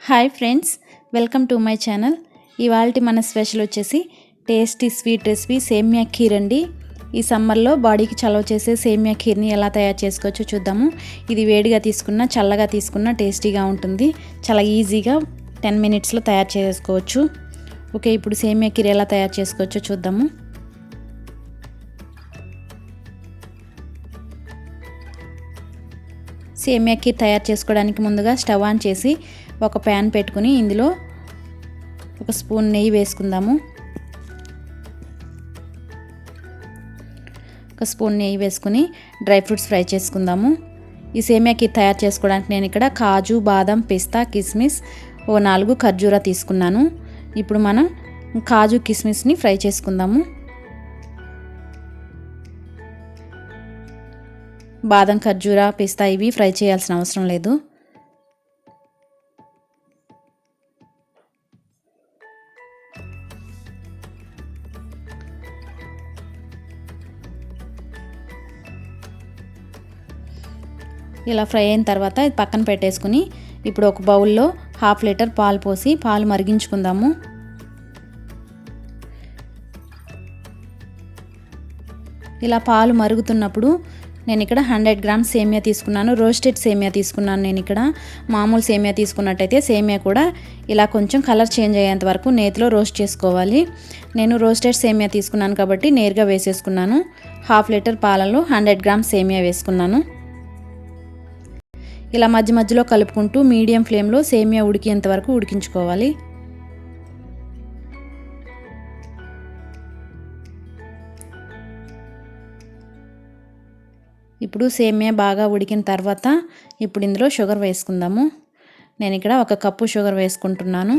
Hi friends, welcome to my channel. ఇవాల్టి మన special వచ్చేసి టేస్టీ స్వీట్ రెసిపీ సేమియా ఖీర్ అండి. ఈ సమ్మర్లో బాడీకి చలవ చేసే సేమియా ఖీర్ని ఎలా తయారు చేసుకోవచ్చో చూద్దాము. ఇది వేడిగా తీసుకున్న చల్లగా తీసుకున్న టేస్టీగా ఉంటుంది. చాలా ఈజీగా 10 మినిట్స్లో తయారు చేసుకోవచ్చు. ఓకే, ఇప్పుడు సేమియా ఖీర్ ఎలా తయారు చేసుకోవచ్చో చూద్దాము. సేమియా ఖీర్ తయారు చేసుకోవడానికి ముందుగా స్టవ్ ఆన్ చేసి ఒక ప్యాన్ పెట్టుకుని ఇందులో ఒక స్పూన్ నెయ్యి వేసుకుందాము. ఒక స్పూన్ నెయ్యి వేసుకుని డ్రై ఫ్రూట్స్ ఫ్రై చేసుకుందాము. ఈ సేమియా ఖీర్ తయారు చేసుకోవడానికి నేను ఇక్కడ కాజు, బాదం, పిస్తా, కిస్మిస్, 4 ఖర్జూరా తీసుకున్నాను. ఇప్పుడు మనం కాజు కిస్మిస్ని ఫ్రై చేసుకుందాము. బాదం, ఖర్జూరా, పిస్తా ఇవి ఫ్రై చేయాల్సిన అవసరం లేదు. ఇలా ఫ్రై అయిన తర్వాత ఇది పక్కన పెట్టేసుకుని ఇప్పుడు ఒక బౌల్లో 1/2 లీటర్ పాలు పోసి పాలు మరిగించుకుందాము. ఇలా పాలు మరుగుతున్నప్పుడు నేను ఇక్కడ 100 గ్రామ్స్ సేమియా తీసుకున్నాను. రోస్టెడ్ సేమియా తీసుకున్నాను. నేను ఇక్కడ మామూలు సేమియా తీసుకున్నట్టయితే సేమియా కూడా ఇలా కొంచెం కలర్ చేంజ్ అయ్యేంత వరకు నేతిలో రోస్ట్ చేసుకోవాలి. నేను రోస్టెడ్ సేమియా తీసుకున్నాను కాబట్టి నేరుగా వేసేసుకున్నాను. 1/2 లీటర్ పాలలో 100 గ్రామ్స్ సేమియా వేసుకున్నాను. ఇలా మధ్య మధ్యలో కలుపుకుంటూ మీడియం ఫ్లేమ్లో సేమియా ఉడికేంత వరకు ఉడికించుకోవాలి. ఇప్పుడు సేమియా బాగా ఉడికిన తర్వాత ఇప్పుడు ఇందులో షుగర్ వేసుకుందాము. నేను ఇక్కడ 1 కప్పు షుగర్ వేసుకుంటున్నాను.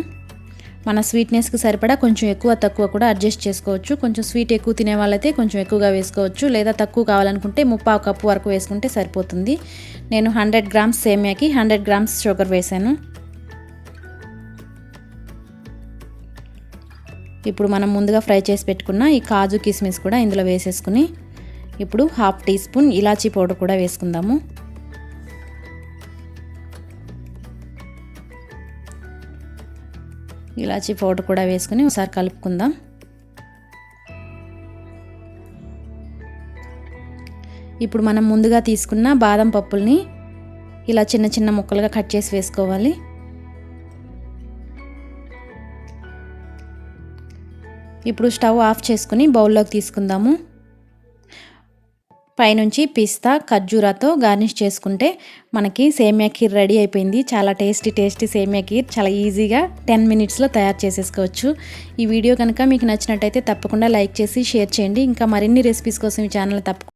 మన స్వీట్నెస్కి సరిపడా కొంచెం ఎక్కువ తక్కువ కూడా అడ్జస్ట్ చేసుకోవచ్చు. కొంచెం స్వీట్ ఎక్కువ తినే వాళ్ళైతే కొంచెం ఎక్కువగా వేసుకోవచ్చు, లేదా తక్కువ కావాలనుకుంటే 3/4 కప్పు వరకు వేసుకుంటే సరిపోతుంది. నేను 100 గ్రామ్స్ సేమియాకి 100 గ్రామ్స్ షుగర్ వేసాను. ఇప్పుడు మనం ముందుగా ఫ్రై చేసి పెట్టుకున్న ఈ కాజు కిస్మిస్ కూడా ఇందులో వేసేసుకుని ఇప్పుడు 1/2 టీ స్పూన్ ఇలాచీ పౌడర్ కూడా వేసుకుందాము. ఇలాచీ పౌడర్ కూడా వేసుకుని ఒకసారి కలుపుకుందాం. ఇప్పుడు మనం ముందుగా తీసుకున్న బాదం పప్పుల్ని ఇలా చిన్న చిన్న ముక్కలుగా కట్ చేసి వేసుకోవాలి. ఇప్పుడు స్టవ్ ఆఫ్ చేసుకుని బౌల్లోకి తీసుకుందాము. పైనుంచి పిస్తా, ఖర్జూరాతో గార్నిష్ చేసుకుంటే మనకి సేమియా ఖీర్ రెడీ అయిపోయింది. చాలా టేస్టీ సేమియా ఖీర్ చాలా ఈజీగా 10 మినిట్స్లో తయారు చేసేసుకోవచ్చు. ఈ వీడియో కనుక మీకు నచ్చినట్టయితే తప్పకుండా లైక్ చేసి షేర్ చేయండి. ఇంకా మరిన్ని రెసిపీస్ కోసం ఈ ఛానల్ తప్పకుండా